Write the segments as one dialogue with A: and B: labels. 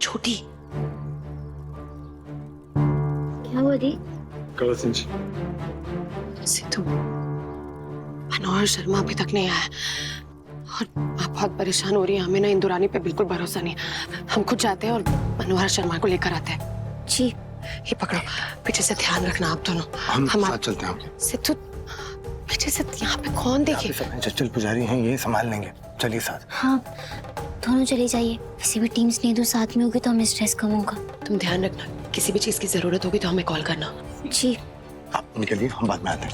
A: छोटी।
B: क्या हुआ दी?
A: सिद्धू, मनोहर शर्मा अभी तक नहीं आया और मैं बहुत परेशान हो रही है। हमें ना इंदुरानी पे बिल्कुल भरोसा नहीं। हम खुद जाते हैं और मनोहर शर्मा को लेकर आते हैं।
B: जी।
A: ये पकड़ो, पीछे से ध्यान रखना आप दोनों।
C: हम साथ चलते हैं।
A: सिद्धू, पीछे से यहाँ पे कौन देखे?
C: चंचल पुजारी हैं, ये संभाल लेंगे। चलिए साथ।
B: हाँ, दोनों चले जाइए। किसी भी टीम स्नेदु साथ में होगी तो हमें स्ट्रेस कम होगा।
A: तुम ध्यान रखना, किसी भी चीज की जरूरत होगी तो हमें कॉल करना।
B: जी।
C: आप निकलिए, हम बाद में आते हैं।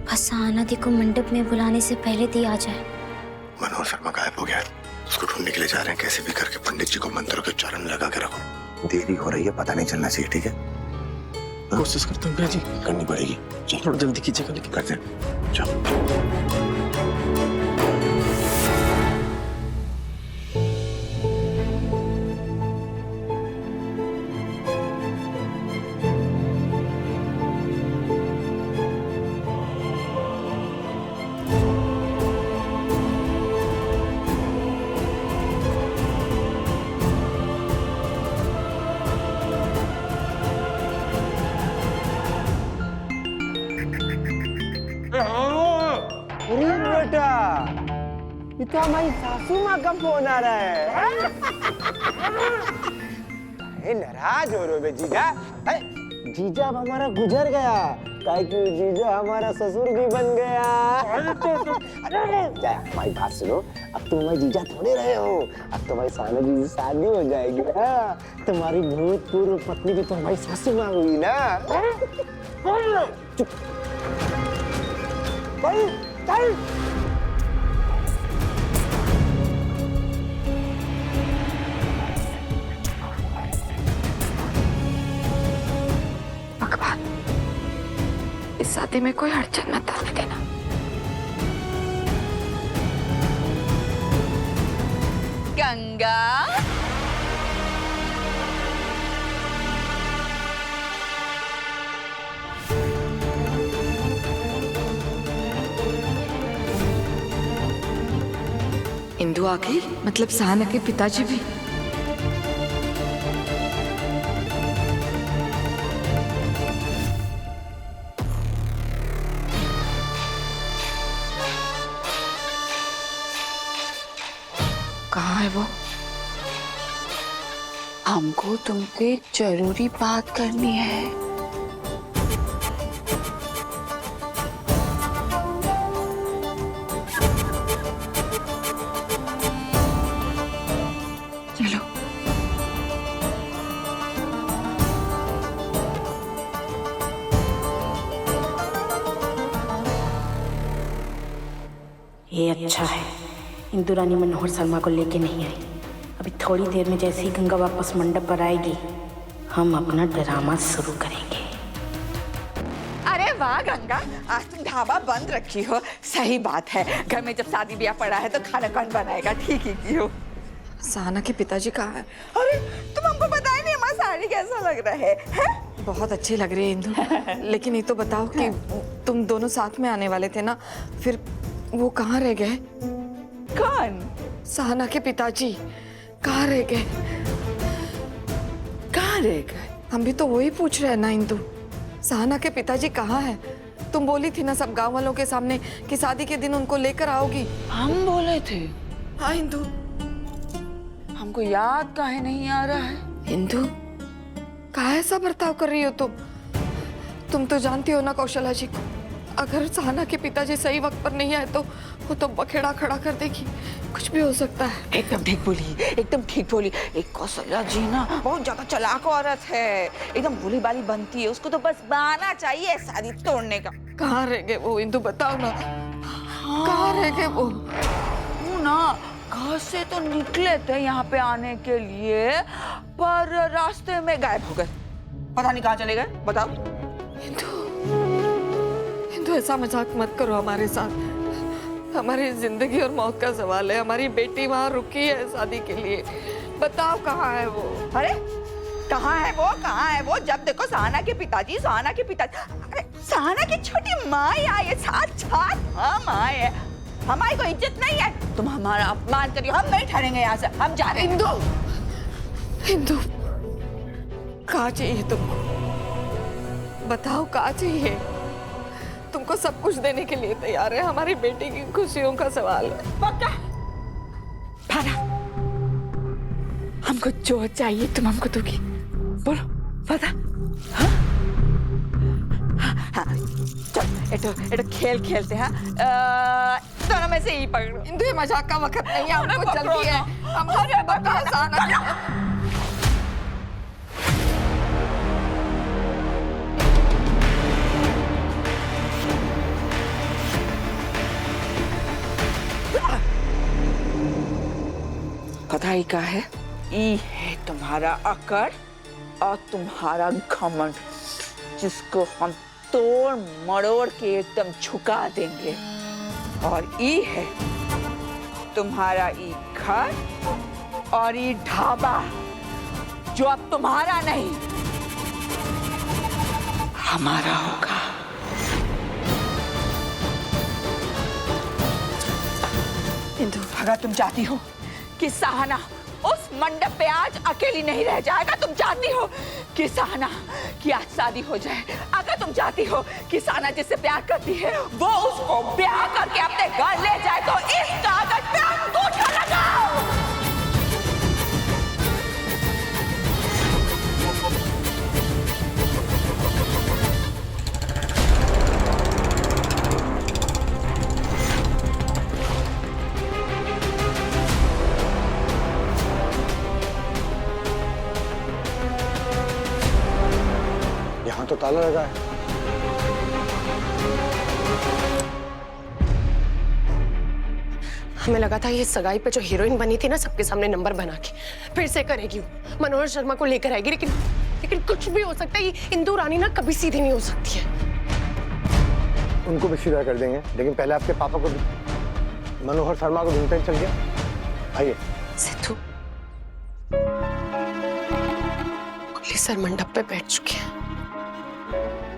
B: बस सहाना दी को मंडप में बुलाने से पहले दी आ जाए।
C: मनोहर शर्मा गायब हो गया है, उसको ढूंढने के लिए जा रहे हैं। कैसे भी करके पंडित जी को मंत्रों के उच्चारण में लगा के रखो। देरी हो रही है, पता नहीं चलना चाहिए, ठीक है?
D: कोशिश करता हूँ भैया जी।
C: करनी पड़ेगी।
D: चलो थोड़ा जल्दी कीजिएगा। लेकिन
C: करते हैं, चलो।
E: अरे बेटा, ये तो हमारी सासू माँ का फोन आ रहा है। नाराज हो रहे हो बे जीजा? जीजा अब हमारा गुजर गया, ताकि जीजा हमारा ससुर भी बन गया। हमारी बात सुनो, अब तुम हमारी जीजा थोड़े रहे हो, अब तुम्हारी साना जी से शादी हो जाएगी। तुम्हारी भूतपूर्व पत्नी भी तो हमारी सासू माँ हुई ना। चुप। चल।
A: भगवान, इस शादी में कोई अड़चन मत आने देना।
F: गंगा,
G: इंदु आ गई? मतलब सहाना के पिताजी भी? कहाँ है वो?
F: हमको तुमसे एक जरूरी बात करनी है।
G: चलो।
H: ये अच्छा है, इंदुरानी मनोहर शर्मा को लेके नहीं आई। अभी थोड़ी देर में जैसे ही गंगा वापस मंडप पर आएगी, हम अपना ड्रामा शुरू करेंगे।
F: अरे वाह गंगा, आज तुम ढाबा बंद रखी हो। सही बात है, घर में जब शादी ब्याह पड़ा है तो खाना कौन बनाएगा? ठीक ही की हो।
G: सहाना के पिताजी कहाँ है?
F: अरे तुम हमको बताए नहीं, हमारा साड़ी कैसा लग रहा है?
G: बहुत अच्छी लग रही है इंदु। लेकिन ये तो बताओ कि तुम दोनों साथ में आने वाले थे ना, फिर वो कहाँ रह गए?
F: कौन?
G: सहाना के पिताजी कहाँ रह गए?
F: कहाँ रह गए?
G: हम भी तो वही पूछ रहे हैं ना इंदु, सहाना के पिताजी कहाँ हैं? तुम बोली थी ना सब गांव वालों के सामने कि शादी के दिन उनको लेकर आओगी।
F: हम बोले थे?
G: हाँ इंदु।
F: हमको याद काहे नहीं आ रहा है?
G: इंदु, काहे ऐसा बर्ताव कर रही हो तुम? तुम तो जानती हो ना कौशला जी को, अगर सहाना के पिताजी सही वक्त पर नहीं आए तो वो तो बखेड़ा खड़ा कर देगी। कुछ भी हो सकता है।
F: एकदम ठीक बोली, एकदम ठीक बोली। एक कौशल्या जी ना बहुत ज्यादा चालाक औरत है, एकदम भोली भाली बनती है। उसको तो बस बहाना चाहिए शादी तोड़ने का।
G: कहाँ रह गए वो इंदु, बताओ ना। कहाँ रह गए वो?
F: ना घर से तो निकले थे यहाँ पे आने के लिए, पर रास्ते में गायब हो गए। पता नहीं कहाँ चले गए, बताओ।
G: इंदु ऐसा मजाक मत करो हमारे साथ। हमारी जिंदगी और मौत का सवाल है। हमारी बेटी वहाँ रुकी है शादी के लिए। बताओ कहाँ है वो?
F: अरे कहाँ है वो? कहाँ है वो? जब देखो सहाना के पिताजी, सहाना के पिताजी। अरे सहाना की छोटी माँ आई है, साथ साथ हम आए। हमारी कोई इज्जत नहीं है। तुम हमारा अपमान करियो, हम नहीं ठहरेंगे यहाँ से, हम जा रहे हैं।
G: इंदु, इंदु, कहाँ चाहिए तुमको? बताओ कहाँ चाहिए? तुमको सब कुछ देने के लिए तैयार है। हमारी बेटी की खुशियों का सवाल है।
F: पक्का? भाना, हमको जो चाहिए तुम हमको दोगी, बोलो पता? हाँ? हाँ, चल एटो खेल खेलते हैं। दोनों में से ही पकड़ो।
G: इंदु, ये मजाक का वक्त नहीं है, हमको जल्दी है। हमको बता साना।
F: पता ही क्या है? ये है तुम्हारा अकड़ और तुम्हारा घमंड, जिसको हम तोड़ मरोड़ के एकदम झुका देंगे। और ये है तुम्हारा ये घर और ये ढाबा, जो अब तुम्हारा नहीं हमारा होगा।
G: इंदु,
F: अगर तुम चाहती हो कि सहाना उस मंडप पे आज अकेली नहीं रह जाएगा, तुम चाहती हो कि सहाना की आज शादी हो जाए, अगर तुम चाहती हो कि सहाना जिससे प्यार करती है वो उसको ब्याह करके अपने घर ले जाए, तो इस कागज पे अंगूठा लगाओ।
C: यहाँ तो ताला लगा है।
A: हमें लगा था ये सगाई पे जो हीरोइन बनी थी ना, सबके सामने नंबर बना के फिर से करेगी, मनोहर शर्मा को लेकर आएगी। लेकिन कुछ भी हो सकता है। ये इंदु रानी ना कभी सीधी नहीं हो सकती है।
C: उनको भी सीधा कर देंगे, लेकिन पहले आपके पापा को भी। मनोहर शर्मा को ढूंढते चल गया। आइए।
A: सिद्धू, कुली सर मंडप पे बैठ चुके हैं।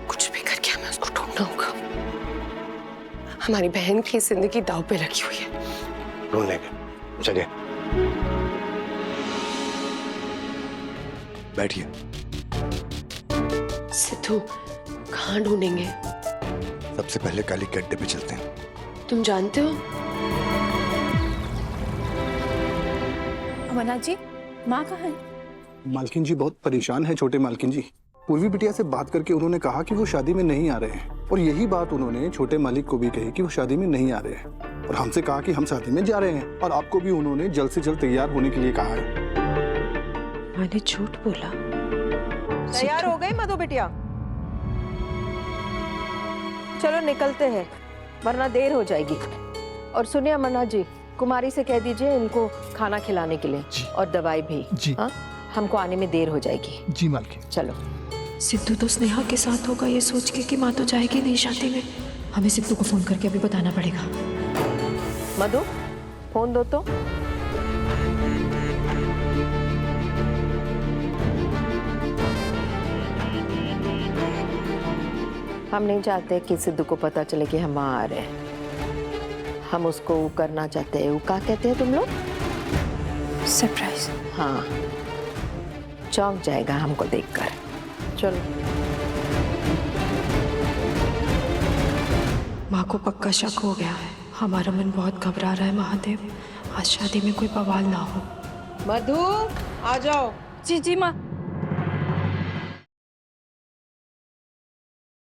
A: कुछ भी करके हमें उसको ढूंढना होगा। हमारी बहन की जिंदगी दांव पे लगी हुई है।
C: ढूंढ लेंगे, चलिए बैठिए।
A: सिद्धू, कहाँ ढूंढेंगे?
C: सबसे पहले काली के अड्डे पे चलते हैं।
A: तुम जानते हो?
H: अमरनाथ जी, माँ कहाँ है?
I: मालकिन जी बहुत परेशान है छोटे मालकिन जी। पूर्वी बिटिया से बात करके उन्होंने कहा कि वो शादी में नहीं आ रहे हैं, और यही बात उन्होंने छोटे मालिक को भी कही कि वो शादी में नहीं आ रहे हैं, और हमसे कहा कि हम शादी में जा रहे हैं, और आपको भी उन्होंने जल्द से जल्द तैयार होने के लिए कहा है।
A: मैंने झूठ बोला।
J: तैयार हो गई मधु बिटिया? चलो निकलते हैं, वरना देर हो जाएगी। और सुनिए अमरनाथ जी, कुमारी से कह दीजिए इनको खाना खिलाने के लिए और दवाई भी।
I: जी।
J: हाँ, हमको आने में देर हो जाएगी।
I: जी मालकिन।
J: चलो।
K: सिद्धू तो स्नेहा के साथ होगा ये सोच के कि माँ तो जाएगी नहीं शादी में। हमें सिद्धू को फोन करके अभी बताना पड़ेगा।
J: मधु, फोन दो तो। हम नहीं चाहते कि सिद्धू को पता चले कि हम वहाँ आ रहे हैं। हम उसको करना चाहते हैं। वो क्या कहते हैं तुम लोग?
K: सरप्राइज।
J: हाँ, चौंक जाएगा हमको देखकर। चलो।
K: माँ को पक्का शक हो गया है। हमारा मन बहुत घबरा रहा है महादेव, आज शादी में कोई बवाल ना हो।
J: मधु, आ जाओ।
H: जी जी माँ।